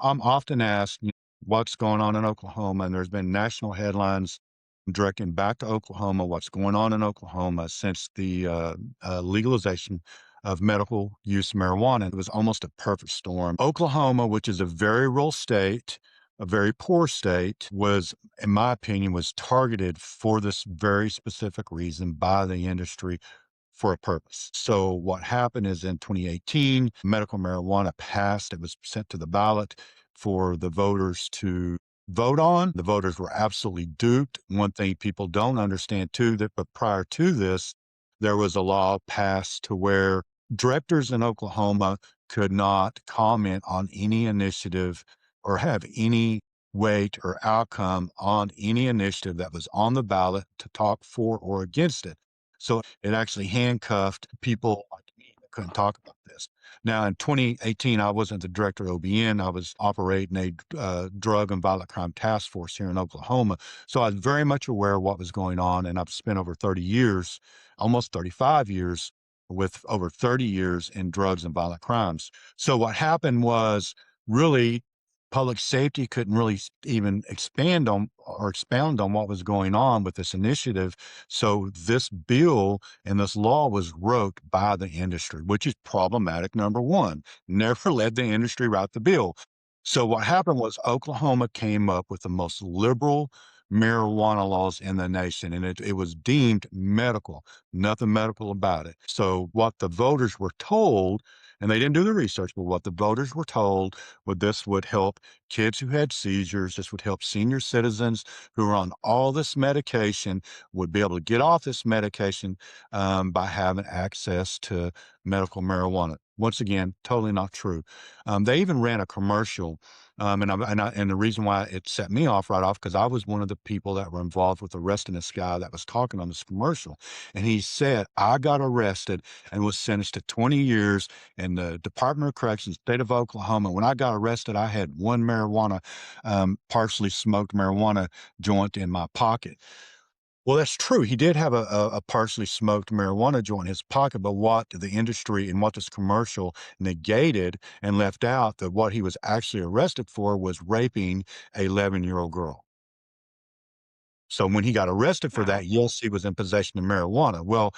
I'm often asked, what's going on in Oklahoma, and there's been national headlines directing back to Oklahoma, what's going on in Oklahoma since the legalization of medical use marijuana. It was almost a perfect storm. Oklahoma, which is a very rural state, a very poor state, was, in my opinion, was targeted for this very specific reason by the industry for a purpose. So what happened is in 2018, medical marijuana passed. It was sent to the ballot for the voters to vote on. The voters were absolutely duped. One thing people don't understand too, that but prior to this, there was a law passed to where directors in Oklahoma could not comment on any initiative or have any weight or outcome on any initiative that was on the ballot to talk for or against it. So it actually handcuffed people like me that couldn't talk about this. Now, in 2018, I wasn't the director of OBN. I was operating a drug and violent crime task force here in Oklahoma. So I was very much aware of what was going on. And I've spent over 30 years, almost 35 years, with over 30 years in drugs and violent crimes. So what happened was really public safety couldn't really even expand on or expound on what was going on with this initiative. So this bill and this law was wrote by the industry, which is problematic. Number one, never let the industry write the bill. So what happened was Oklahoma came up with the most liberal marijuana laws in the nation, and it was deemed medical, nothing medical about it. So what the voters were told, and they didn't do the research, but what the voters were told this would help kids who had seizures, this would help senior citizens who are on all this medication would be able to get off this medication by having access to medical marijuana. Once again, totally not true. They even ran a commercial, and the reason why it set me off right off because I was one of the people that were involved with arresting this guy that was talking on this commercial, and he said I got arrested and was sentenced to 20 years in the Department of Corrections, state of Oklahoma. When I got arrested, I had one partially smoked marijuana joint in my pocket. Well, that's true. He did have a partially smoked marijuana joint in his pocket, but what the industry and what this commercial negated and left out that what he was actually arrested for was raping a 11-year-old girl. So when he got arrested for Wow. that, yes, he was in possession of marijuana. Well,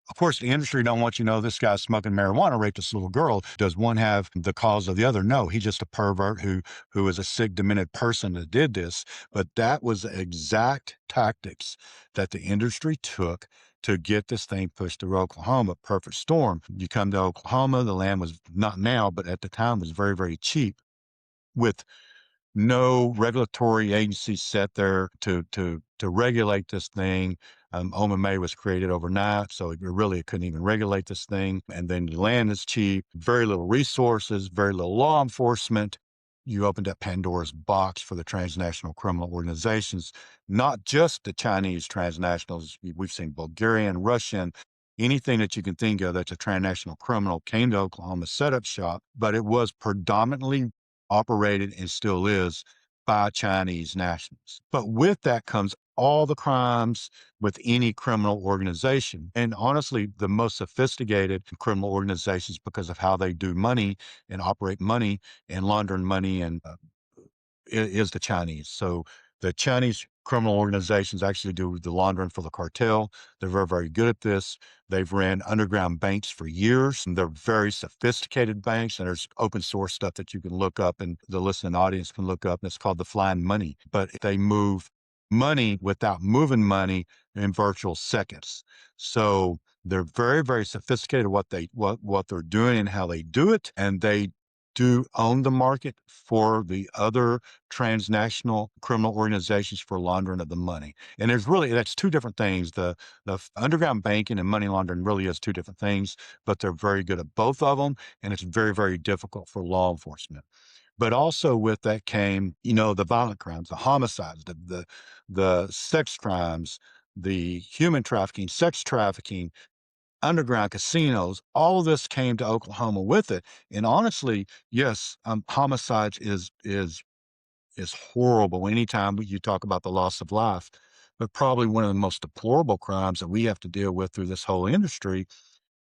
of course, the industry don't want you to know this guy's smoking marijuana, raped this little girl. Does one have the cause of the other? No, he's just a pervert who is a sick, demented person that did this. But that was the exact tactics that the industry took to get this thing pushed through Oklahoma. Perfect storm. You come to Oklahoma, the land was not now, but at the time was very, very cheap with no regulatory agency set there to regulate this thing. OMMA was created overnight, so it couldn't even regulate this thing. And then the land is cheap, very little resources, very little law enforcement. You opened up Pandora's box for the transnational criminal organizations, not just the Chinese transnationals. We've seen Bulgarian, Russian, anything that you can think of that's a transnational criminal came to Oklahoma, set up shop, but it was predominantly operated and still is by Chinese nationals. But with that comes all the crimes with any criminal organization. And honestly, the most sophisticated criminal organizations, because of how they do money and operate money and laundering money and is the Chinese. So the Chinese criminal organizations actually do the laundering for the cartel. They're very, very good at this. They've ran underground banks for years, and they're very sophisticated banks. And there's open source stuff that you can look up and the listening audience can look up, and it's called the flying money. But they move money without moving money in virtual seconds. So they're very, very sophisticated what they're doing and how they do it. And they do own the market for the other transnational criminal organizations for laundering of the money. And that's two different things. The underground banking and money laundering really is two different things, but they're very good at both of them. And it's very, very difficult for law enforcement. But also with that came, the violent crimes, the homicides, the sex crimes, the human trafficking, sex trafficking, underground casinos, all of this came to Oklahoma with it. And honestly, yes, homicides is horrible anytime you talk about the loss of life. But probably one of the most deplorable crimes that we have to deal with through this whole industry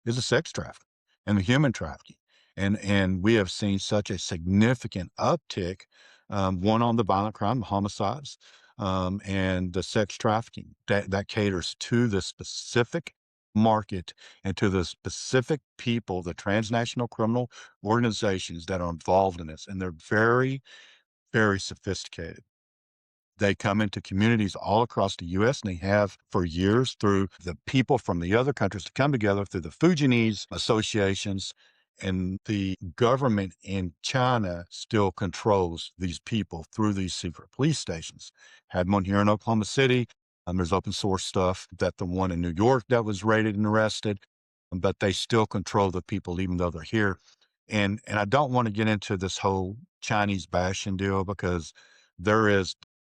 is the sex trafficking and the human trafficking. And we have seen such a significant uptick, one on the violent crime, the homicides, and the sex trafficking that caters to the specific market and to the specific people, the transnational criminal organizations that are involved in this. And they're very, very sophisticated. They come into communities all across the US, and they have for years through the people from the other countries to come together through the Fujianese associations. And the government in China still controls these people through these secret police stations. Had one here in Oklahoma City. There's open source stuff that the one in New York that was raided and arrested, but they still control the people even though they're here. And I don't want to get into this whole Chinese bashing deal because there is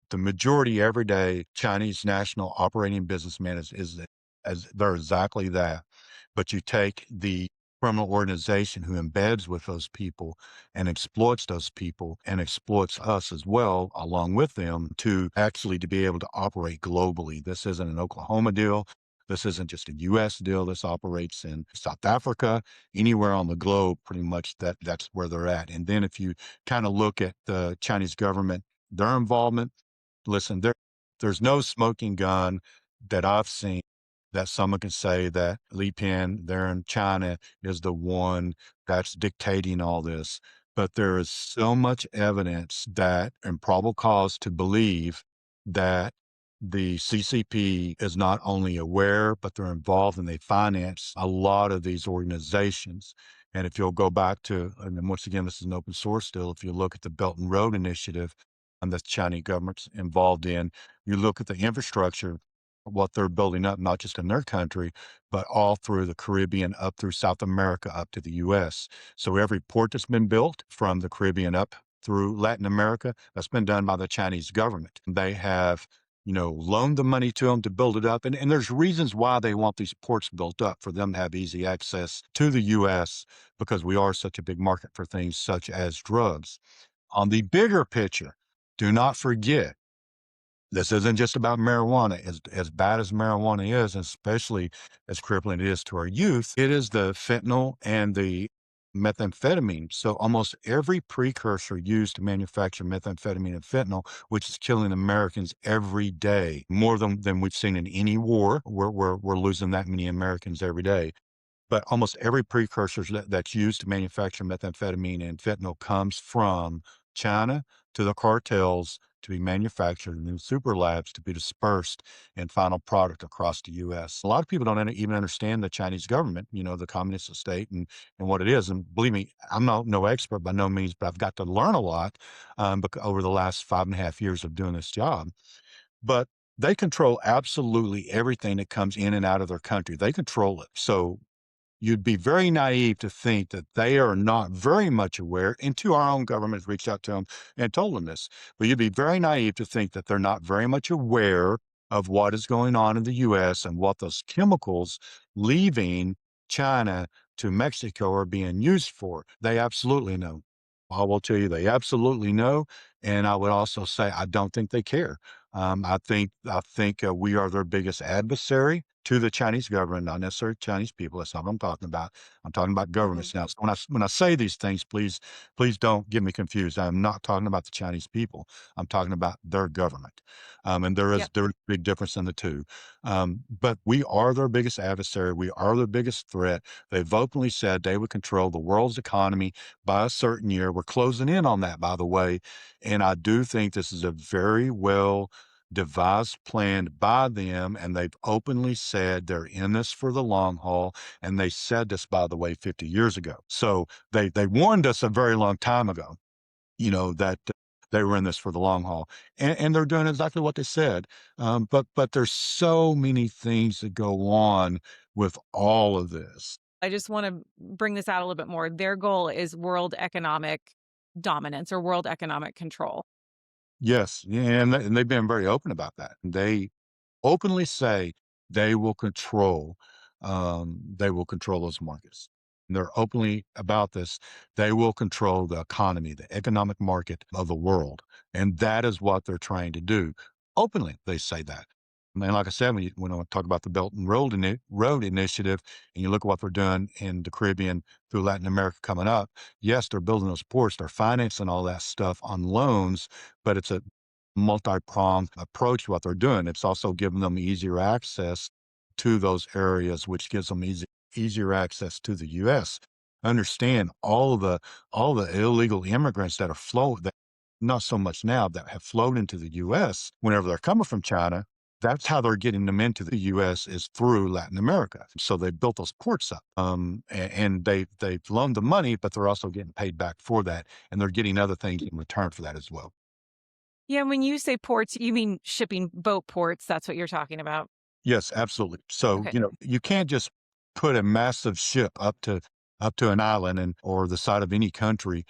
the majority everyday Chinese national operating businessman is as they're exactly that. But you take the criminal organization who embeds with those people and exploits those people and exploits us as well, along with them, to actually to be able to operate globally. This isn't an Oklahoma deal. This isn't just a US deal. This operates in South Africa, anywhere on the globe, pretty much that's where they're at. And then if you kind of look at the Chinese government, their involvement. Listen, there's no smoking gun that I've seen that someone can say that Li Pen there in China is the one that's dictating all this. But there is so much evidence that and probable cause to believe that the CCP is not only aware, but they're involved and they finance a lot of these organizations. And if you'll go back to, and then once again, this is an open source still, if you look at the Belt and Road Initiative, and the Chinese government's involved in. You look at the infrastructure, what they're building up, not just in their country, but all through the Caribbean, up through South America, up to the US. So every port that's been built from the Caribbean up through Latin America, that's been done by the Chinese government. They have, loaned the money to them to build it up. And there's reasons why they want these ports built up for them to have easy access to the US because we are such a big market for things such as drugs. On the bigger picture, do not forget, this isn't just about marijuana. As bad as marijuana is, and especially as crippling it is to our youth, it is the fentanyl and the methamphetamine. So almost every precursor used to manufacture methamphetamine and fentanyl, which is killing Americans every day, more than we've seen in any war. We're losing that many Americans every day. But almost every precursor that's used to manufacture methamphetamine and fentanyl comes from China to the cartels to be manufactured in super labs to be dispersed in final product across the U.S. A lot of people don't even understand the Chinese government, the communist state and what it is. And believe me, I'm no expert by no means, but I've got to learn a lot over the last 5.5 years of doing this job. But they control absolutely everything that comes in and out of their country. They control it. So you'd be very naive to think that they are not very much aware, and to our own government has reached out to them and told them this, but you'd be very naive to think that they're not very much aware of what is going on in the US and what those chemicals leaving China to Mexico are being used for. They absolutely know. I will tell you, they absolutely know. And I would also say, I don't think they care. I think we are their biggest adversary to the Chinese government, not necessarily Chinese people. That's not what I'm talking about. I'm talking about Mhm. governments now. So when I say these things, please don't get me confused. I'm not talking about the Chinese people. I'm talking about their government. And Yep. there is a big difference in the two. But we are their biggest adversary. We are their biggest threat. They've openly said they would control the world's economy by a certain year. We're closing in on that, by the way. And I do think this is a very well devised plan by them, and they've openly said they're in this for the long haul. And they said this, by the way, 50 years ago. So they warned us a very long time ago, that they were in this for the long haul, and they're doing exactly what they said. But there's so many things that go on with all of this. I just want to bring this out a little bit more. Their goal is world economic dominance or world economic control. Yes, yeah, and they've been very open about that. They openly say they will control those markets. And they're openly about this. They will control the economy, the economic market of the world. And that is what they're trying to do. Openly, they say that. And like I said, when I talk about the Belt and Road Initiative, and you look at what they're doing in the Caribbean through Latin America coming up, yes, they're building those ports, they're financing all that stuff on loans, but it's a multi-pronged approach to what they're doing. It's also giving them easier access to those areas, which gives them easier access to the U.S. Understand all the illegal immigrants that are that not so much now, that have flowed into the U.S. whenever they're coming from China. That's how they're getting them into the U.S. is through Latin America. So they built those ports up, and they've loaned the money, but they're also getting paid back for that, and they're getting other things in return for that as well. Yeah, when you say ports, you mean shipping boat ports, that's what you're talking about? Yes, absolutely. So, Okay. you can't just put a massive ship up to an island and or the side of any country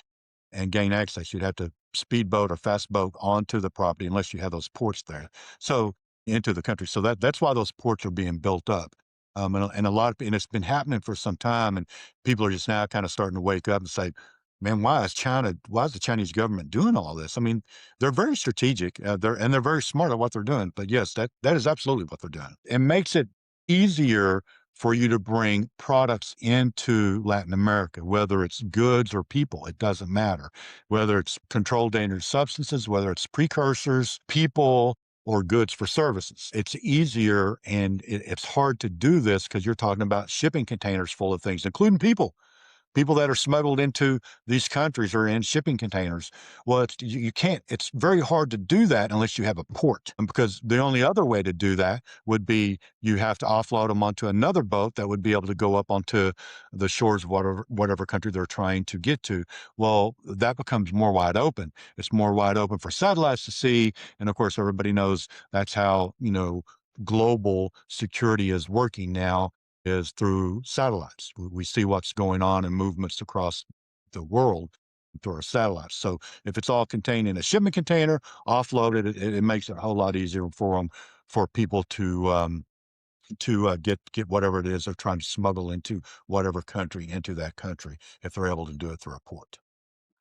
and gain access. You'd have to speedboat or fast boat onto the property unless you have those ports there. So into the country. So that's why those ports are being built up. And a lot of, and it's been happening for some time, and people are just now kind of starting to wake up and say, "Man, why is the Chinese government doing all this?" I mean, they're very strategic, they're very smart at what they're doing. But yes, that is absolutely what they're doing. It makes it easier for you to bring products into Latin America, whether it's goods or people, it doesn't matter. Whether it's controlled dangerous substances, whether it's precursors, people, or goods for services. It's easier and it's hard to do this because you're talking about shipping containers full of things, including people. People that are smuggled into these countries are in shipping containers. Well, you can't, it's very hard to do that unless you have a port. And because the only other way to do that would be you have to offload them onto another boat that would be able to go up onto the shores of whatever country they're trying to get to. Well, that becomes more wide open. It's more wide open for satellites to see. And of course, everybody knows that's how, global security is working now is through satellites. We see what's going on and movements across the world through our satellites. So if it's all contained in a shipment container, offloaded, it makes it a whole lot easier for them, for people to get whatever it is they're trying to smuggle into whatever country into that country if they're able to do it through a port.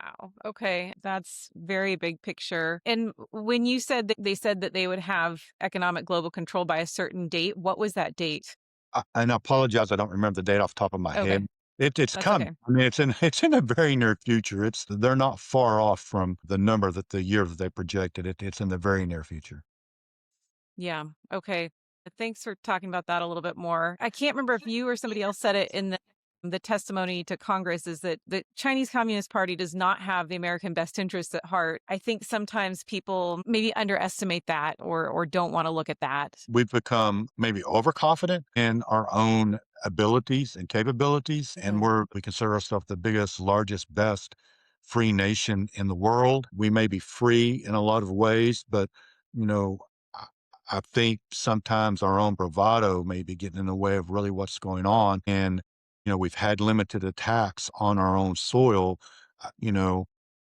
Wow. Okay. That's very big picture. And when you said that they said that they would have economic global control by a certain date, what was that date? And I apologize, I don't remember the date off the top of my Okay. head. It's That's coming. okay. I mean, it's in the very near future. They're not far off from the year that they projected it. It's in the very near future. Yeah. Okay. Thanks for talking about that a little bit more. I can't remember if you or somebody else said it in the testimony to Congress is that the Chinese Communist Party does not have the American best interests at heart. I think sometimes people maybe underestimate that or don't want to look at that. We've become maybe overconfident in our own abilities and capabilities, and Mhm. we consider ourselves the biggest, largest, best free nation in the world. We may be free in a lot of ways, but you know, I, I think sometimes our own bravado may be getting in the way of really what's going on. And we've had limited attacks on our own soil.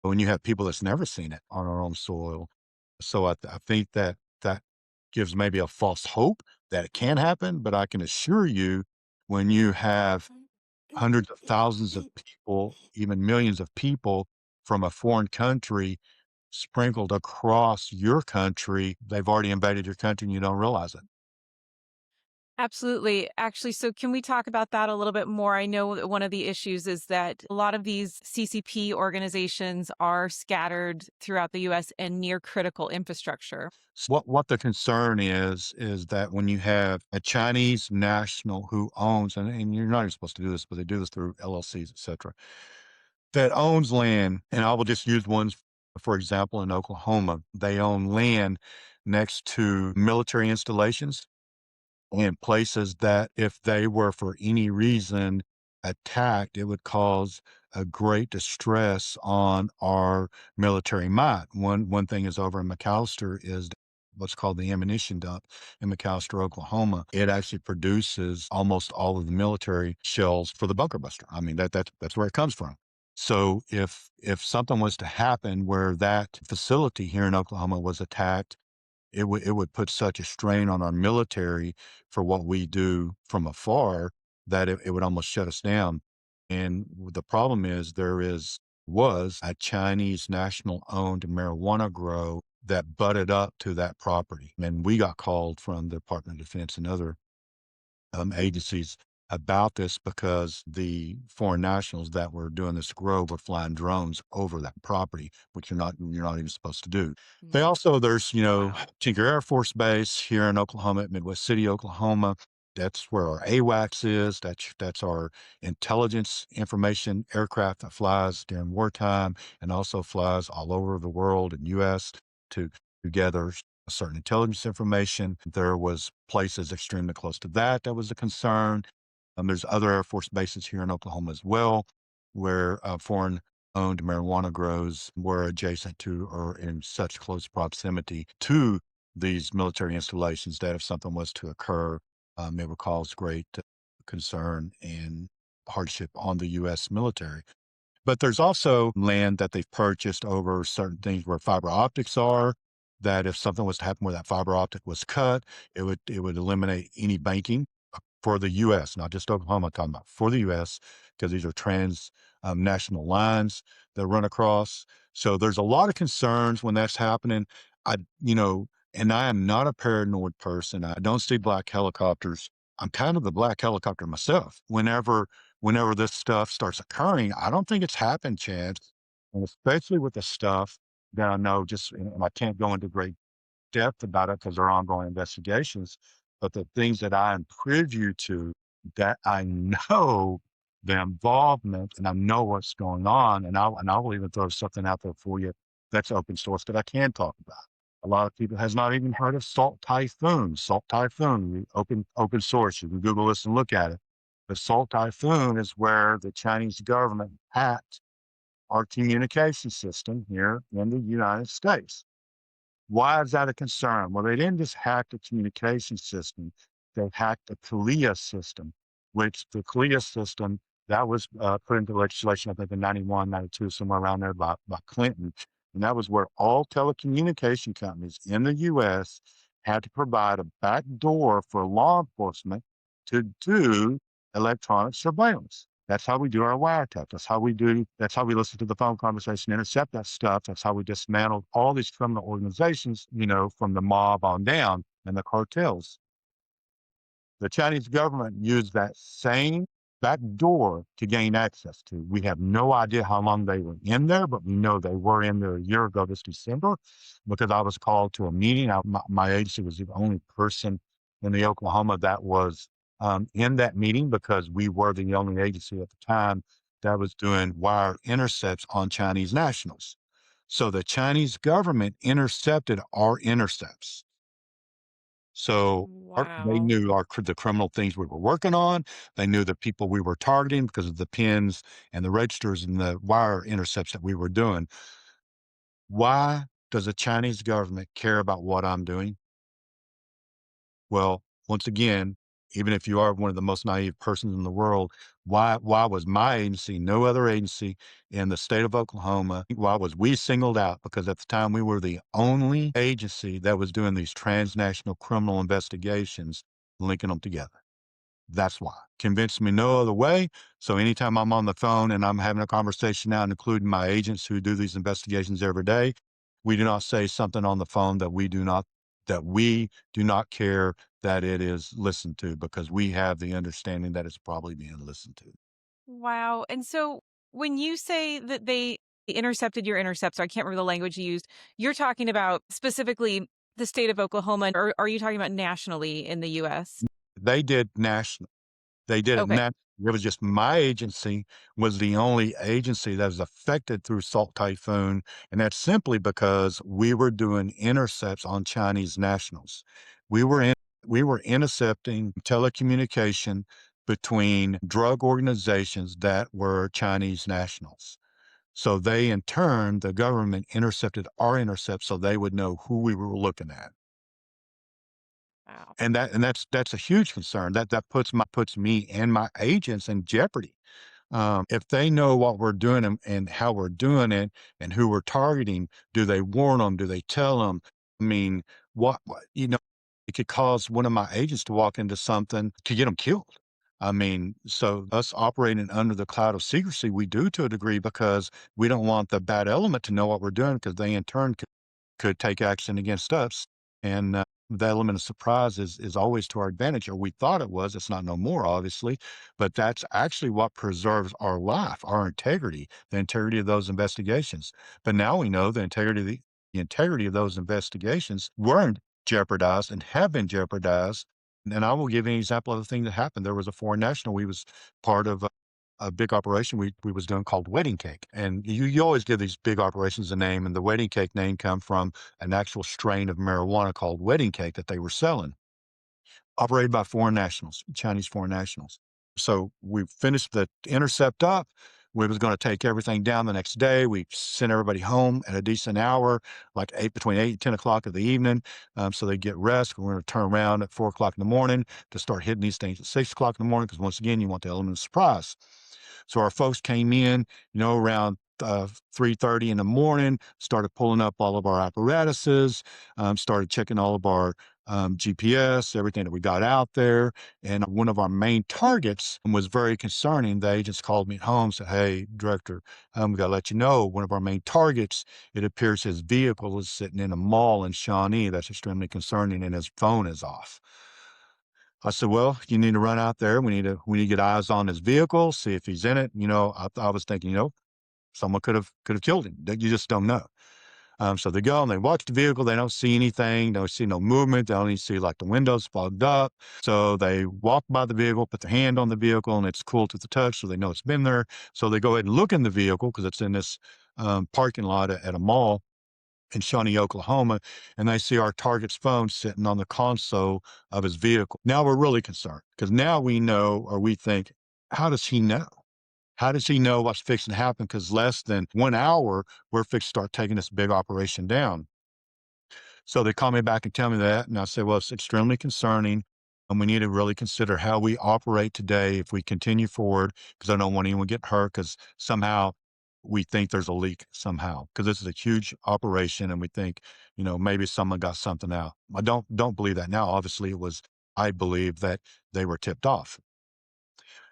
When you have people that's never seen it on our own soil, so I think that gives maybe a false hope that it can happen, but I can assure you when you have hundreds of thousands of people, even millions of people from a foreign country sprinkled across your country, they've already invaded your country and you don't realize it. Absolutely. Actually, so can we talk about that a little bit more? I know that one of the issues is that a lot of these CCP organizations are scattered throughout the US and near critical infrastructure. What the concern is that when you have a Chinese national who owns, and you're not even supposed to do this, but they do this through LLCs, et cetera, that owns land, and I will just use ones, for example, in Oklahoma. They own land next to military installations and places that if they were for any reason attacked, it would cause a great distress on our military might. One thing is over in McAllister is what's called the ammunition dump in McAllister, Oklahoma. It actually produces almost all of the military shells for the bunker buster. I mean that's where it comes from. So if something was to happen where that facility here in Oklahoma was attacked, it would put such a strain on our military for what we do from afar that it would almost shut us down. And the problem is was a Chinese national owned marijuana grow that butted up to that property. And we got called from the Department of Defense and other agencies about this because the foreign nationals that were doing this grow were flying drones over that property, which you're not even supposed to do. They Mm. also there's Wow. Tinker Air Force Base here in Oklahoma, at Midwest City, Oklahoma. That's where our AWACS is. That's our intelligence information aircraft that flies during wartime and also flies all over the world and U.S. to gather certain intelligence information. There was places extremely close to that that was a concern. There's other Air Force bases here in Oklahoma as well, where foreign-owned marijuana grows were adjacent to or in such close proximity to these military installations that if something was to occur, it would cause great concern and hardship on the U.S. military. But there's also land that they've purchased over certain things where fiber optics are, that if something was to happen where that fiber optic was cut, it would eliminate any banking for the US, not just Oklahoma, I'm talking about for the US, because these are national lines that run across. So there's a lot of concerns when that's happening. I, you know, and I am not a paranoid person. I don't see black helicopters. I'm kind of the black helicopter myself. Whenever this stuff starts occurring, I don't think it's happened, Chad. And especially with the stuff that I know and I can't go into great depth about it because there are ongoing investigations. But the things that I am privy to, that I know the involvement and I know what's going on, and I will even throw something out there for you that's open source that I can talk about. A lot of people has not even heard of Salt Typhoon. Salt Typhoon, open source. You can Google this and look at it. The Salt Typhoon is where the Chinese government hacked our communication system here in the United States. Why is that a concern? Well, they didn't just hack the communication system, they hacked the CALIA system, which the CALIA system that was put into legislation, I think in 91, 92, somewhere around there by Clinton. And that was where all telecommunication companies in the US had to provide a back door for law enforcement to do electronic surveillance. That's how we do our wiretap. That's how we listen to the phone conversation, intercept that stuff. That's how we dismantle all these criminal organizations, from the mob on down and the cartels. The Chinese government used that same back door to gain access to. We have no idea how long they were in there, but we know they were in there a year ago this December because I was called to a meeting. My agency was the only person in the Oklahoma that was in that meeting because we were the only agency at the time that was doing wire intercepts on Chinese nationals. So the Chinese government intercepted our intercepts. So they Wow. knew the criminal things we were working on. They knew the people we were targeting because of the pins and the registers and the wire intercepts that we were doing. Why does the Chinese government care about what I'm doing? Well, once again, even if you are one of the most naive persons in the world, why was my agency, no other agency in the state of Oklahoma, why was we singled out? Because at the time we were the only agency that was doing these transnational criminal investigations, linking them together. That's why. Convinced me no other way. So anytime I'm on the phone and I'm having a conversation now, including my agents who do these investigations every day, we do not say something on the phone that we do not care that it is listened to because we have the understanding that it's probably being listened to. Wow. And so when you say that they intercepted your interceptor, I can't remember the language you used. You're talking about specifically the state of Oklahoma, or are you talking about nationally in the US? They did national. They did it Okay. nat It was just my agency was the only agency that was affected through Salt Typhoon, and that's simply because we were doing intercepts on Chinese nationals. We were in we were intercepting telecommunication between drug organizations that were Chinese nationals. So they in turn, the government intercepted our intercepts so they would know who we were looking at. Wow. And that's a huge concern. That puts me and my agents in jeopardy. If they know what we're doing and how we're doing it and who we're targeting, do they warn them? Do they tell them? I mean, it could cause one of my agents to walk into something to get them killed. I mean, so us operating under the cloud of secrecy, we do to a degree because we don't want the bad element to know what we're doing because they in turn could take action against us. And the element of surprise is always to our advantage, or we thought it was. It's not no more, obviously, but that's actually what preserves our life, our integrity, the integrity of those investigations. But now we know the integrity of those investigations weren't jeopardized and have been jeopardized. And I will give you an example of the thing that happened. There was a foreign national. We was part of a big operation we was doing called Wedding Cake. And you always give these big operations a name, and the Wedding Cake name come from an actual strain of marijuana called Wedding Cake that they were selling, operated by foreign nationals, Chinese foreign nationals. So we finished the intercept up. We was going to take everything down the next day. We sent everybody home at a decent hour, like between 8 and 10 o'clock of the evening, so they get rest. We're going to turn around at 4 o'clock in the morning to start hitting these things at 6 o'clock in the morning, because once again, you want the element of surprise. So our folks came in, around 3:30 in the morning, started pulling up all of our apparatuses, started checking all of our GPS, everything that we got out there. And one of our main targets was very concerning. The agents called me at home, said, "Hey, Director, we got to let you know one of our main targets, it appears his vehicle is sitting in a mall in Shawnee. That's extremely concerning, and his phone is off." I said, "Well, you need to run out there. We need to get eyes on his vehicle, see if he's in it." I was thinking, someone could have killed him. You just don't know. So they go and they watch the vehicle. They don't see anything. They don't see no movement. They only see like the windows fogged up. So they walk by the vehicle, put their hand on the vehicle, and it's cool to the touch, so they know it's been there. So they go ahead and look in the vehicle because it's in this parking lot at a mall in Shawnee, Oklahoma, and they see our target's phone sitting on the console of his vehicle. Now we're really concerned, because now we know, or we think, how does he know? How does he know what's fixing to happen? Because less than 1 hour, we're fixed to start taking this big operation down. So they call me back and tell me that, and I say, "Well, it's extremely concerning, and we need to really consider how we operate today if we continue forward, because I don't want anyone getting hurt, because somehow we think there's a leak somehow, because this is a huge operation, and we think, maybe someone got something out." I don't believe that now. Obviously, I believe that they were tipped off.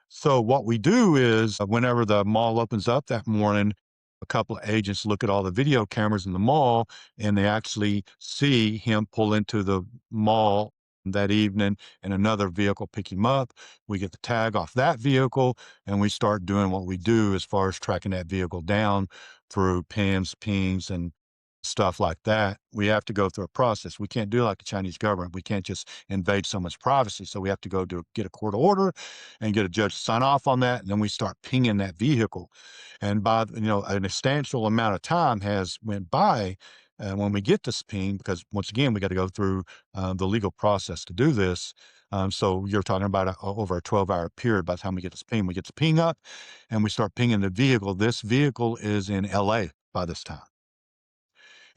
So what we do is, whenever the mall opens up that morning, a couple of agents look at all the video cameras in the mall, and they actually see him pull into the mall that evening and another vehicle pick him up. We get the tag off that vehicle, and we start doing what we do as far as tracking that vehicle down through PIMs, pings, and stuff like that. We have to go through a process. We can't do like the Chinese government. We can't just invade someone's privacy. So we have to go to get a court order and get a judge to sign off on that. And then we start pinging that vehicle. And by, a substantial amount of time has went by when we get this ping, because once again, we got to go through the legal process to do this. So you're talking about over a 12-hour period. By the time we get this ping up and we start pinging the vehicle. This vehicle is in LA by this time.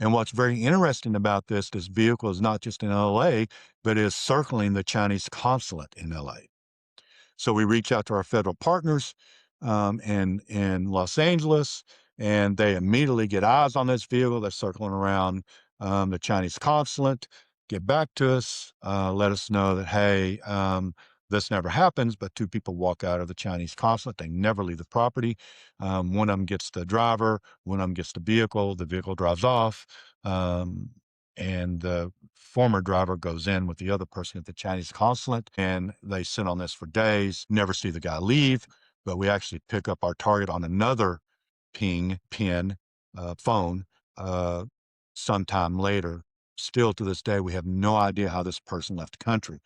And what's very interesting about this vehicle is not just in LA, but is circling the Chinese consulate in LA. So we reach out to our federal partners in Los Angeles, and they immediately get eyes on this vehicle that's circling around the Chinese consulate, get back to us, let us know that, hey, this never happens, but two people walk out of the Chinese consulate. They never leave the property. One of them gets the driver, one of them gets the vehicle drives off. Um, and the former driver goes in with the other person at the Chinese consulate, and they sit on this for days, never see the guy leave. But we actually pick up our target on another phone uh, sometime later. Still to this day, we have no idea how this person left the country.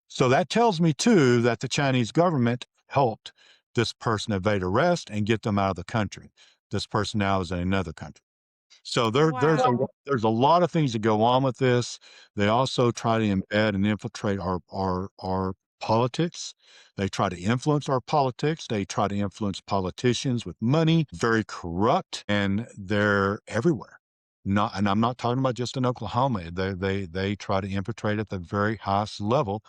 So that tells me too that the Chinese government helped this person evade arrest and get them out of the country. This person now is in another country. So Wow. there's a lot of things that go on with this. They also try to embed and infiltrate our politics. They try to influence our politics. They try to influence politicians with money, very corrupt, and they're everywhere. And I'm not talking about just in Oklahoma. They try to infiltrate at the very highest level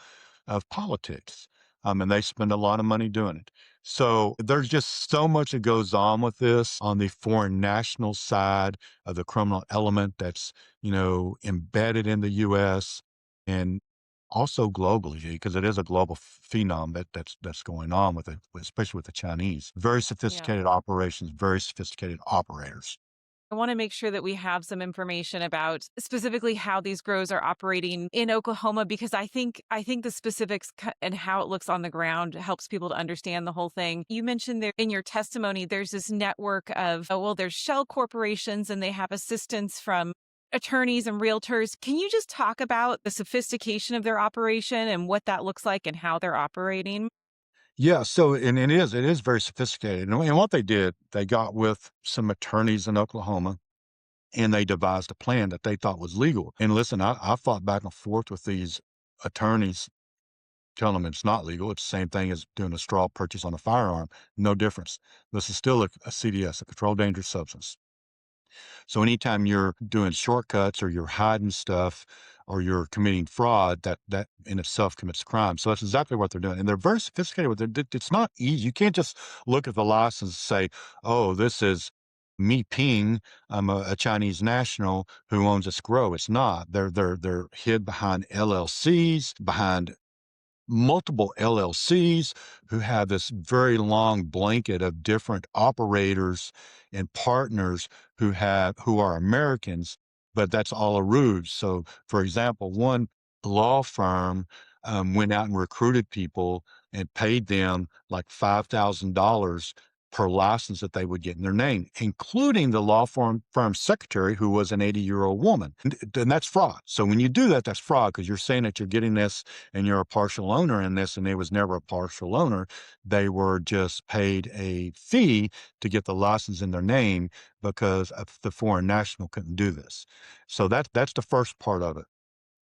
of politics. And they spend a lot of money doing it. So there's just so much that goes on with this on the foreign national side of the criminal element that's, embedded in the US and also globally, because it is a global phenom that's going on with it, especially with the Chinese. Very Yeah. sophisticated operations, very sophisticated operators. I want to make sure that we have some information about specifically how these grows are operating in Oklahoma because I think the specifics and how it looks on the ground helps people to understand the whole thing. You mentioned there in your testimony there's this network of oh, well there's shell corporations and they have assistance from attorneys and realtors. Can you just talk about the sophistication of their operation and what that looks like and how they're operating? Yeah, so and it is very sophisticated, and what they did, they got with some attorneys in Oklahoma, and they devised a plan that they thought was legal. And listen, I fought back and forth with these attorneys, telling them it's not legal. It's the same thing as doing a straw purchase on a firearm. No difference. This is still a CDS, a controlled dangerous substance. So anytime you're doing shortcuts or you're hiding stuff or you're committing fraud, that in itself commits crime. So that's exactly what they're doing, and they're very sophisticated with it. It's not easy. You can't just look at the license and say, "Oh, this is me Ping. I'm a Chinese national who owns this grow." It's not. They're hid behind LLCs, behind multiple LLCs who have this very long blanket of different operators and partners who are Americans, but that's all a ruse. So, for example, one law firm went out and recruited people and paid them like $5,000 per license that they would get in their name, including the law firm secretary, who was an 80-year-old woman. And that's fraud. So when you do that, that's fraud because you're saying that you're getting this and you're a partial owner in this, and they was never a partial owner. They were just paid a fee to get the license in their name because of the foreign national couldn't do this. So that's the first part of it.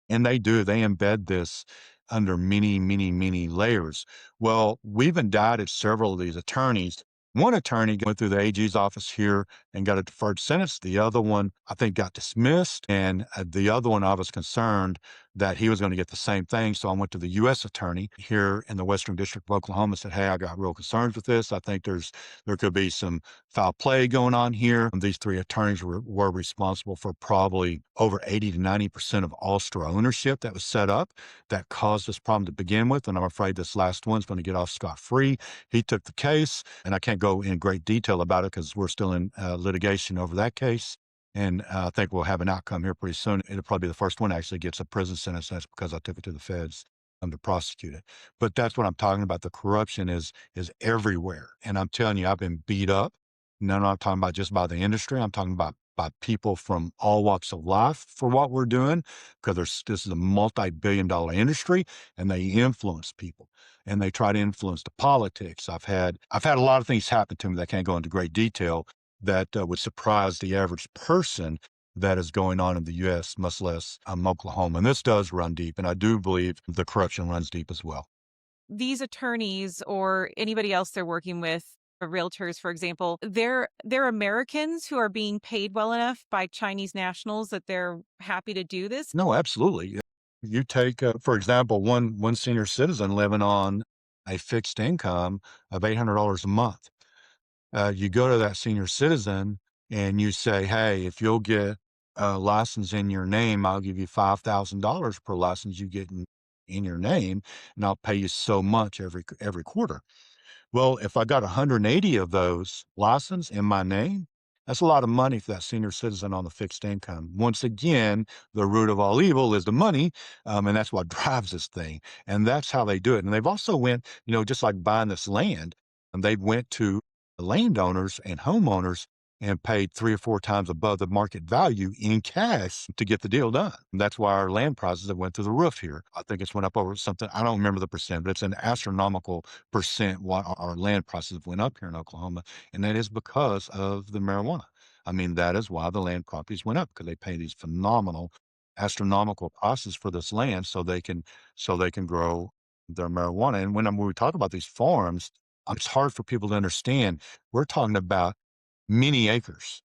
And they embed this under many, many, many layers. Well, we've indicted several of these attorneys. One attorney went through the AG's office here and got a deferred sentence. The other one, I think, got dismissed. And the other one, I was concerned that he was going to get the same thing. So I went to the U.S. attorney here in the Western District of Oklahoma, said, "Hey, I got real concerns with this. I think there could be some foul play going on here." And these three attorneys were responsible for probably over 80 to 90% of all store ownership that was set up that caused this problem to begin with. And I'm afraid this last one's going to get off scot-free. He took the case, and I can't go in great detail about it because we're still in litigation over that case. And I think we'll have an outcome here pretty soon. It'll probably be the first one actually gets a prison sentence. That's because I took it to the feds to prosecute it. But that's what I'm talking about. The corruption is everywhere. And I'm telling you, I've been beat up. No, I'm not talking about just by the industry. I'm talking about by people from all walks of life for what we're doing, because this is a multi-billion-dollar industry, and they influence people and they try to influence the politics. I've had a lot of things happen to me that I can't go into great detail that would surprise the average person that is going on in the U.S., much less Oklahoma. And this does run deep, and I do believe the corruption runs deep as well. These attorneys or anybody else they're working with, realtors, for example, they're Americans who are being paid well enough by Chinese nationals that they're happy to do this. No, absolutely. You take, for example, one senior citizen living on a fixed income of $800 a month. You go to that senior citizen and you say, "Hey, if you'll get a license in your name, I'll give you $5,000 per license you get in your name, and I'll pay you so much every quarter." Well, if I got 180 of those licensed in my name, that's a lot of money for that senior citizen on the fixed income. Once again, the root of all evil is the money, and that's what drives this thing. And that's how they do it. And they've also went, just like buying this land, and they went to landowners and homeowners and paid 3 or 4 times above the market value in cash to get the deal done. And that's why our land prices have went through the roof here. I think it's went up over something. I don't remember the percent, but it's an astronomical percent what our land prices went up here in Oklahoma, and that is because of the marijuana. I mean, that is why the land properties went up because they pay these phenomenal, astronomical prices for this land so they can grow their marijuana. And when we talk about these farms, it's hard for people to understand. We're talking about many acres.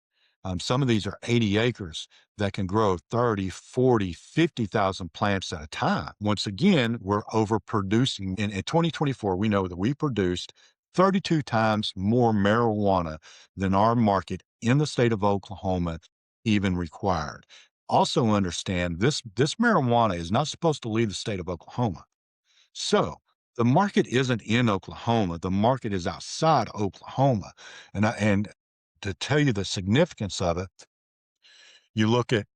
Some of these are 80 acres that can grow 30, 40, 50,000 plants at a time. Once again, we're overproducing. In 2024, we know that we produced 32 times more marijuana than our market in the state of Oklahoma even required. Also understand this marijuana is not supposed to leave the state of Oklahoma. So the market isn't in Oklahoma. The market is outside Oklahoma. And to tell you the significance of it, you look at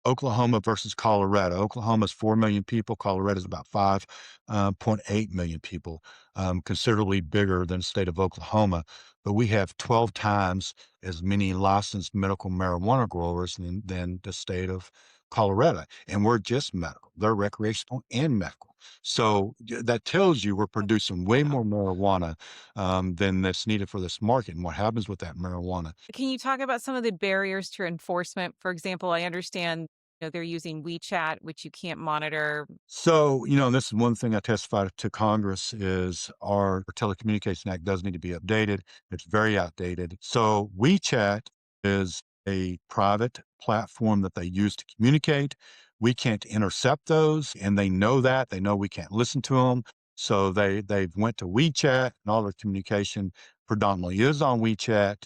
Oklahoma versus Colorado. Oklahoma's 4 million people. Colorado's about 5.8 million people, considerably bigger than the state of Oklahoma. But we have 12 times as many licensed medical marijuana growers than the state of Colorado. And we're just medical. They're recreational and medical. So that tells you we're producing way Wow. more marijuana than that's needed for this market. And what happens with that marijuana? Can you talk about some of the barriers to enforcement? For example, I understand, they're using WeChat, which you can't monitor. So, this is one thing I testified to Congress is our Telecommunication Act does need to be updated. It's very outdated. So WeChat is a private platform that they use to communicate. We can't intercept those, and they know that. They know we can't listen to them. So they've went to WeChat, and all their communication predominantly is on WeChat.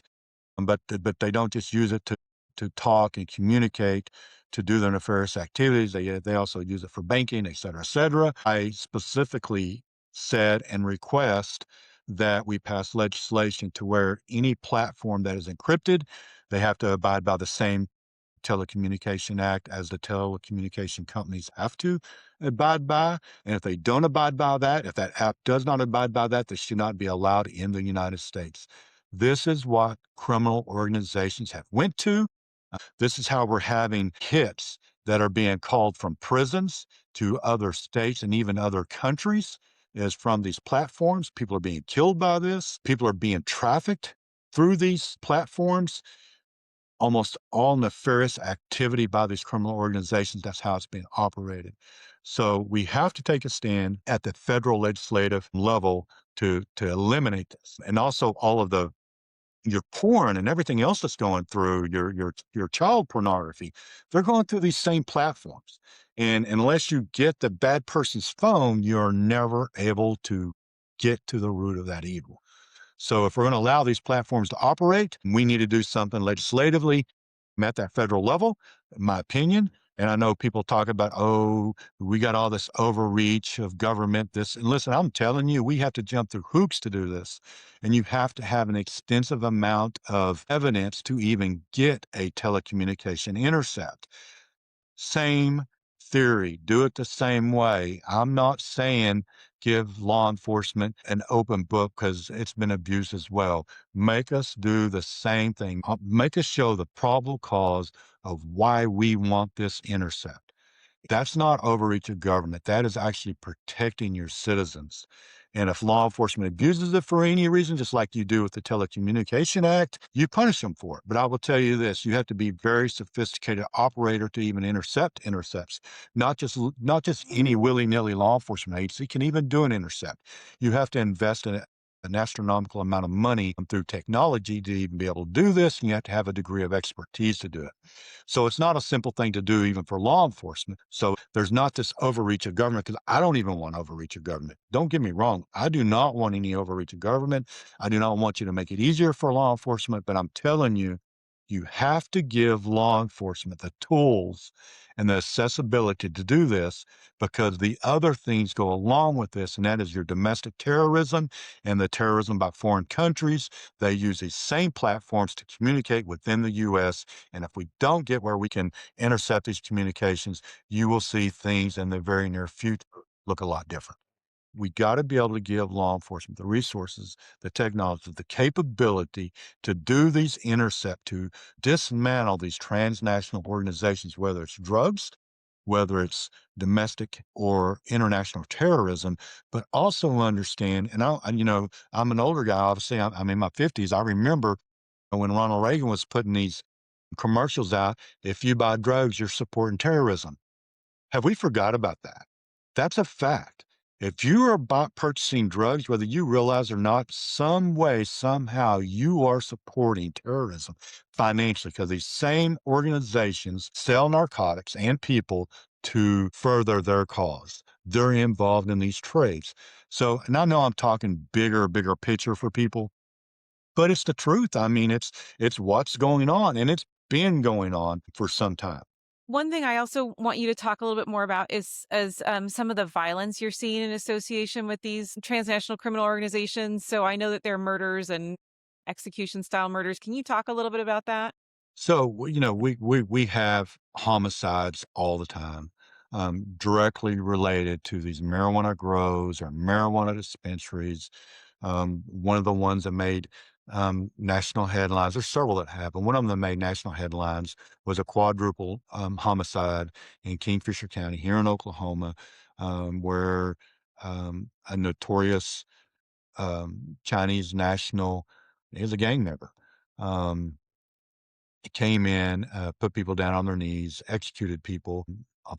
But they don't just use it to talk and communicate to do their nefarious activities. They also use it for banking, et cetera, et cetera. I specifically said and request that we pass legislation to where any platform that is encrypted, they have to abide by the same Telecommunication Act as the telecommunication companies have to abide by. And if they don't abide by that, if that app does not abide by that, they should not be allowed in the United States. This is what criminal organizations have went to. This is how we're having hits that are being called from prisons to other states and even other countries is from these platforms. People are being killed by this. People are being trafficked through these platforms. Almost all nefarious activity by these criminal organizations, that's how it's being operated. So we have to take a stand at the federal legislative level to eliminate this. And also all of the your porn and everything else that's going through your child pornography, they're going through these same platforms. And unless you get the bad person's phone, you're never able to get to the root of that evil. So if we're going to allow these platforms to operate, we need to do something legislatively at that federal level, in my opinion. And I know people talk about, oh, we got all this overreach of government, this. And listen, I'm telling you, we have to jump through hoops to do this. And you have to have an extensive amount of evidence to even get a telecommunication intercept. Same theory, do it the same way. I'm not saying give law enforcement an open book because it's been abused as well. Make us do the same thing. Make us show the probable cause of why we want this intercept. That's not overreach of government. That is actually protecting your citizens. And if law enforcement abuses it for any reason, just like you do with the Telecommunication Act, you punish them for it. But I will tell you this, you have to be very sophisticated operator to even intercept intercepts. Not just any willy-nilly law enforcement agency can even do an intercept. You have to invest in an astronomical amount of money through technology to even be able to do this, and you have to have a degree of expertise to do it. So it's not a simple thing to do even for law enforcement. So there's not this overreach of government because I don't even want overreach of government. Don't get me wrong. I do not want any overreach of government. I do not want you to make it easier for law enforcement, but I'm telling you, you have to give law enforcement the tools and the accessibility to do this because the other things go along with this, and that is your domestic terrorism and the terrorism by foreign countries. They use these same platforms to communicate within the U.S. And if we don't get where we can intercept these communications, you will see things in the very near future look a lot different. We got to be able to give law enforcement the resources, the technology, the capability to do these intercept, to dismantle these transnational organizations, whether it's drugs, whether it's domestic or international terrorism, but also understand, I'm an older guy, obviously, I'm in my 50s. I remember when Ronald Reagan was putting these commercials out, if you buy drugs, you're supporting terrorism. Have we forgot about that? That's a fact. If you are purchasing drugs, whether you realize or not, some way, somehow, you are supporting terrorism financially because these same organizations sell narcotics and people to further their cause. They're involved in these trades. So, and I know I'm talking bigger picture for people, but it's the truth. I mean, it's what's going on, and it's been going on for some time. One thing I also want you to talk a little bit more about is some of the violence you're seeing in association with these transnational criminal organizations. So I know that there are murders and execution style murders. Can you talk a little bit about that? So, we have homicides all the time, directly related to these marijuana grows or marijuana dispensaries. One of the ones that made national headlines, there's several that have, but one of them that made national headlines was a quadruple homicide in Kingfisher County here in Oklahoma, where a notorious Chinese national is a gang member. Um, came in, put people down on their knees, executed people,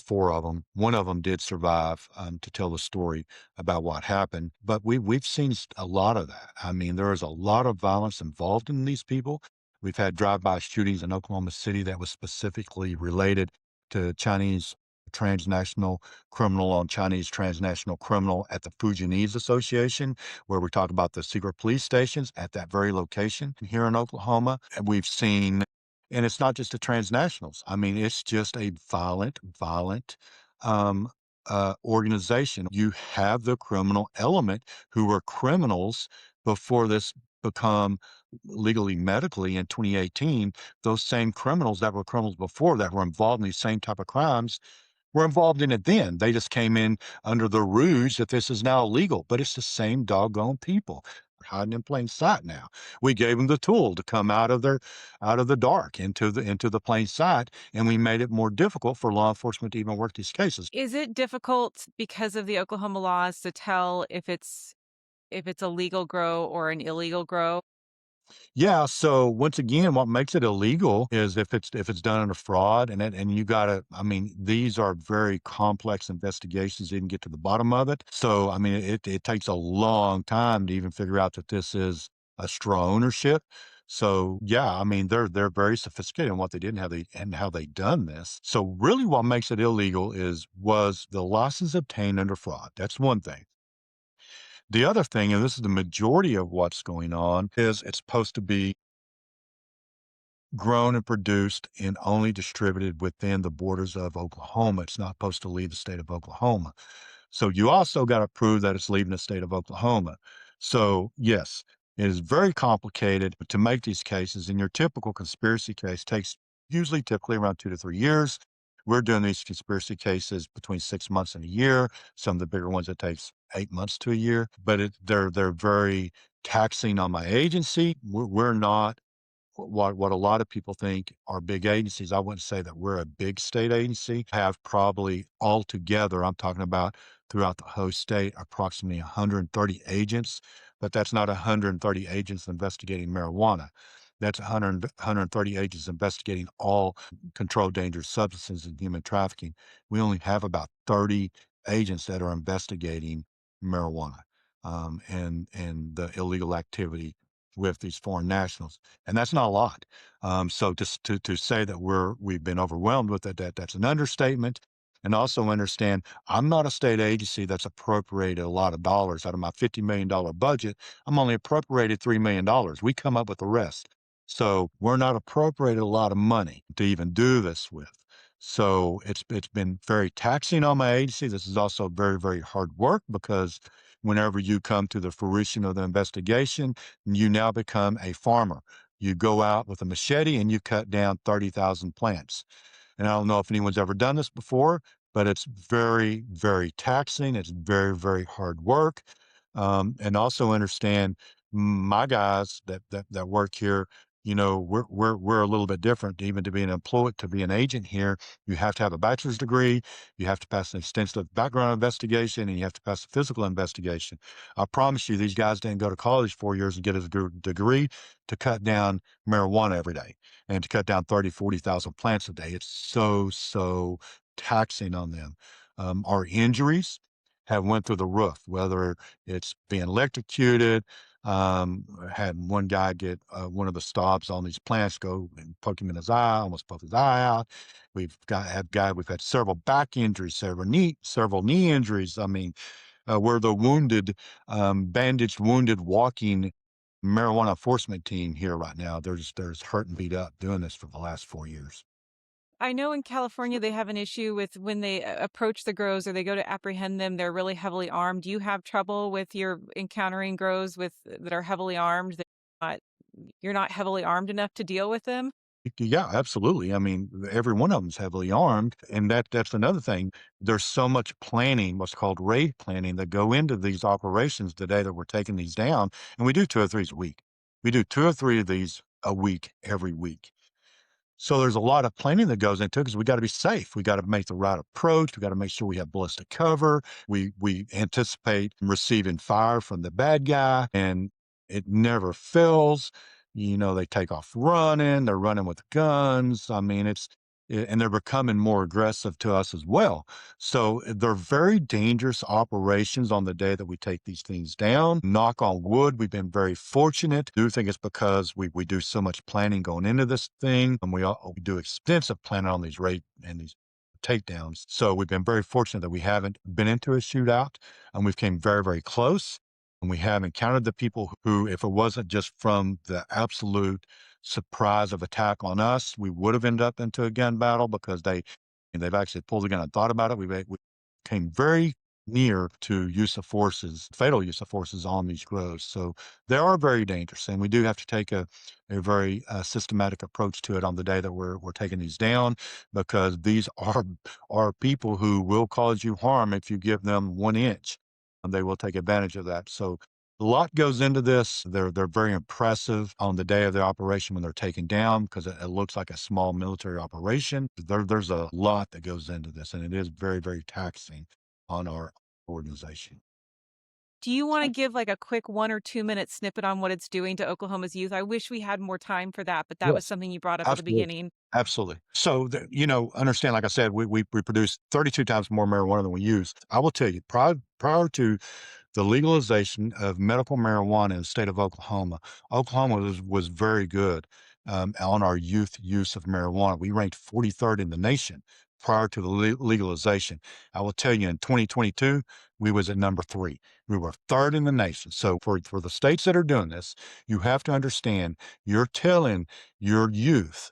four of them. One of them did survive to tell the story about what happened. But we've seen a lot of that. I mean, there is a lot of violence involved in these people. We've had drive-by shootings in Oklahoma City that was specifically related to Chinese transnational criminal on Chinese transnational criminal at the Fujianese Association, where we talk about the secret police stations at that very location here in Oklahoma. And we've seen and it's not just the transnationals. I mean, it's just a violent um, organization. You have the criminal element who were criminals before this become legally medically in 2018. Those same criminals that were criminals before that were involved in these same type of crimes were involved in it then. They just came in under the ruse that this is now illegal, but it's the same doggone people hiding in plain sight now. We gave them the tool to come out of the dark into the plain sight, and we made it more difficult for law enforcement to even work these cases. Is it difficult because of the Oklahoma laws to tell if it's a legal grow or an illegal grow? Yeah, so once again, what makes it illegal is if it's done under fraud and you gotta I mean, these are very complex investigations to even get to the bottom of it. So I mean it takes a long time to even figure out that this is a straw ownership. So yeah, I mean they're very sophisticated in what they did and how they done this. So really what makes it illegal was the license obtained under fraud. That's one thing. The other thing, and this is the majority of what's going on, is it's supposed to be grown and produced and only distributed within the borders of Oklahoma. It's not supposed to leave the state of Oklahoma. So you also got to prove that it's leaving the state of Oklahoma. So yes, it is very complicated to make these cases. And your typical conspiracy case takes usually typically around 2 to 3 years. We're doing these conspiracy cases between 6 months and a year. Some of the bigger ones it takes 8 months to a year. But they're very taxing on my agency. We're not what a lot of people think are big agencies. I wouldn't say that we're a big state agency. Have probably altogether, I'm talking about throughout the whole state, approximately 130 agents, but that's not 130 agents investigating marijuana. That's 130 agents investigating all controlled dangerous substances and human trafficking. We only have about 30 agents that are investigating marijuana and the illegal activity with these foreign nationals, and that's not a lot. So just to say that we've been overwhelmed with it, that's an understatement. And also understand, I'm not a state agency that's appropriated a lot of dollars out of my $50 million budget. I'm only appropriated $3 million. We come up with the rest. So we're not appropriated a lot of money to even do this with. So it's been very taxing on my agency. This is also very hard work because whenever you come to the fruition of the investigation, you now become a farmer. You go out with a machete and you cut down 30,000 plants. And I don't know if anyone's ever done this before, but it's very taxing. It's very hard work. And also understand my guys that work here, we're a little bit different. Even to be an employee, to be an agent here, you have to have a bachelor's degree, you have to pass an extensive background investigation, and you have to pass a physical investigation. I promise you, these guys didn't go to college 4 years and get a degree to cut down marijuana every day and to cut down 40,000 plants a day. It's so taxing on them. Our injuries have went through the roof, whether it's being electrocuted. Had one guy get one of the stabs on these plants go and poke him in his eye, almost poke his eye out. We've had several back injuries, several knee injuries. I mean, we're the bandaged, wounded, walking marijuana enforcement team here right now. There's hurt and beat up doing this for the last 4 years. I know in California they have an issue with when they approach the grows or they go to apprehend them, they're really heavily armed. Do you have trouble with your encountering grows with that are heavily armed? you're not heavily armed enough to deal with them? Yeah, absolutely. I mean, every one of them's heavily armed, and that's another thing. There's so much planning, what's called raid planning, that go into these operations today that we're taking these down, and we do 2 or 3 a week. We do 2 or 3 of these a week, every week. So there's a lot of planning that goes into it because we got to be safe. We got to make the right approach. We got to make sure we have ballistic cover. We anticipate receiving fire from the bad guy, and it never fails. You know, they take off running. They're running with guns. I mean, and they're becoming more aggressive to us as well. So they're very dangerous operations on the day that we take these things down. Knock on wood, we've been very fortunate. I do think it's because we do so much planning going into this thing, and we do extensive planning on these raid and these takedowns. So we've been very fortunate that we haven't been into a shootout, and we've came very, very close. And we have encountered the people who, if it wasn't just from the absolute surprise of attack on us, we would have ended up into a gun battle because they've actually pulled the gun and thought about it. We came very near to use of forces, fatal use of forces on these grows. So they are very dangerous, and we do have to take a very systematic approach to it on the day that we're taking these down, because these are people who will cause you harm if you give them 1 inch, and they will take advantage of that. So a lot goes into this. They're very impressive on the day of the operation when they're taken down because it looks like a small military operation. There's a lot that goes into this, and it is very, very taxing on our organization. Do you wanna give, like, a quick 1 or 2-minute snippet on what it's doing to Oklahoma's youth? I wish we had more time for that, but that was Yes, something you brought up at the absolutely. beginning. Absolutely. So, understand, like I said, we produce 32 times more marijuana than we use. I will tell you, prior to the legalization of medical marijuana in the state of Oklahoma, Oklahoma was very good on our youth use of marijuana. We ranked 43rd in the nation prior to the legalization. I will tell you, in 2022, we was at number 3. We were 3rd in the nation. So for the states that are doing this, you have to understand, you're telling your youth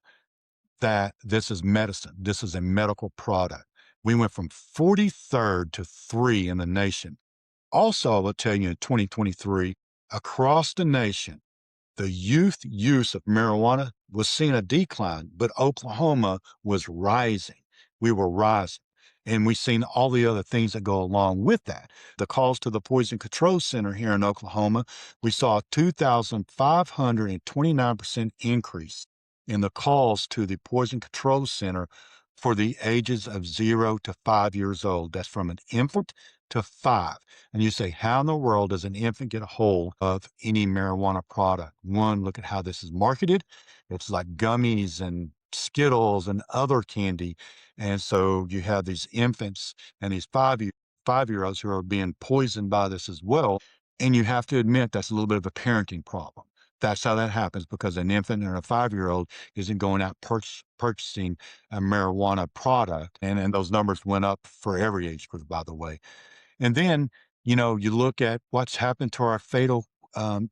that this is medicine. This is a medical product. We went from 43rd to 3 in the nation. Also, I will tell you, in 2023, across the nation, the youth use of marijuana was seeing a decline, but Oklahoma was rising. We were rising. And we've seen all the other things that go along with that. The calls to the Poison Control Center here in Oklahoma, we saw a 2,529% increase in the calls to the Poison Control Center for the ages of 0 to 5 years old. That's from an infant to 5. And you say, how in the world does an infant get a hold of any marijuana product? One, look at how this is marketed. It's like gummies and Skittles and other candy. And so you have these infants and these 5-year olds who are being poisoned by this as well. And you have to admit that's a little bit of a parenting problem. That's how that happens, because an infant and a 5-year-old isn't going out purchasing a marijuana product. And those numbers went up for every age group, by the way. And then, you look at what's happened to our fatal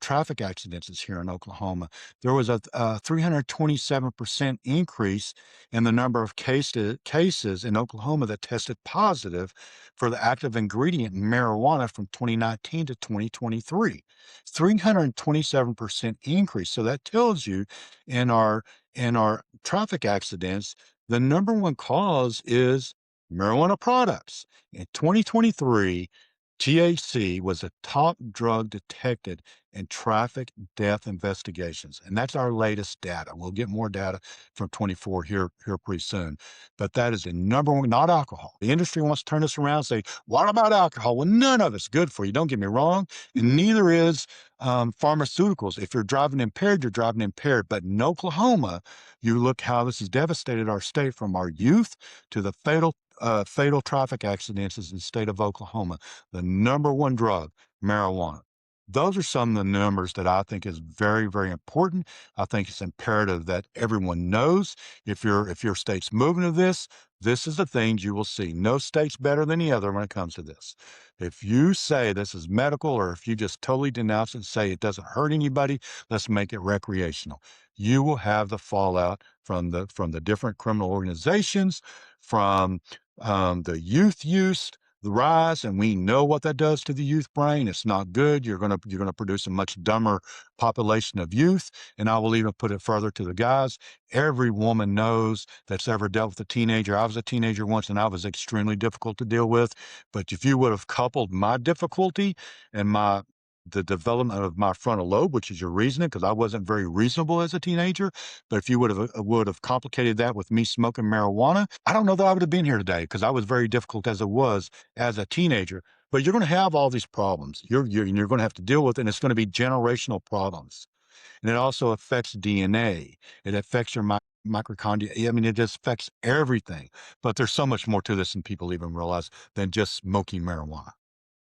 traffic accidents here in Oklahoma. There was a 327% increase in the number of cases in Oklahoma that tested positive for the active ingredient in marijuana from 2019 to 2023. 327% increase. So that tells you, in our traffic accidents, the number one cause is marijuana products. In 2023, THC was the top drug detected in traffic death investigations. And that's our latest data. We'll get more data from 24 here pretty soon. But that is the number one, not alcohol. The industry wants to turn this around and say, what about alcohol? Well, none of it's good for you. Don't get me wrong. And neither is pharmaceuticals. If you're driving impaired, you're driving impaired. But in Oklahoma, you look how this has devastated our state, from our youth to the fatal traffic accidents in the state of Oklahoma. The number one drug, marijuana. Those are some of the numbers that I think is very, very important. I think it's imperative that everyone knows, if your state's moving to this is the things you will see. No state's better than the other when it comes to this. If you say this is medical, or if you just totally denounce it and say it doesn't hurt anybody, let's make it recreational. You will have the fallout from the different criminal organizations, from the youth use, the rise, and we know what that does to the youth brain. It's not good. You're gonna produce a much dumber population of youth. And I will even put it further to the guys. Every woman knows that's ever dealt with a teenager. I was a teenager once, and I was extremely difficult to deal with. But if you would have coupled my difficulty and the development of my frontal lobe, which is your reasoning, because I wasn't very reasonable as a teenager. But if you would have complicated that with me smoking marijuana, I don't know that I would have been here today, because I was very difficult as it was as a teenager. But you're going to have all these problems. You're going to have to deal with it, and it's going to be generational problems. And it also affects DNA. It affects your mitochondria. I mean, it just affects everything. But there's so much more to this than people even realize than just smoking marijuana.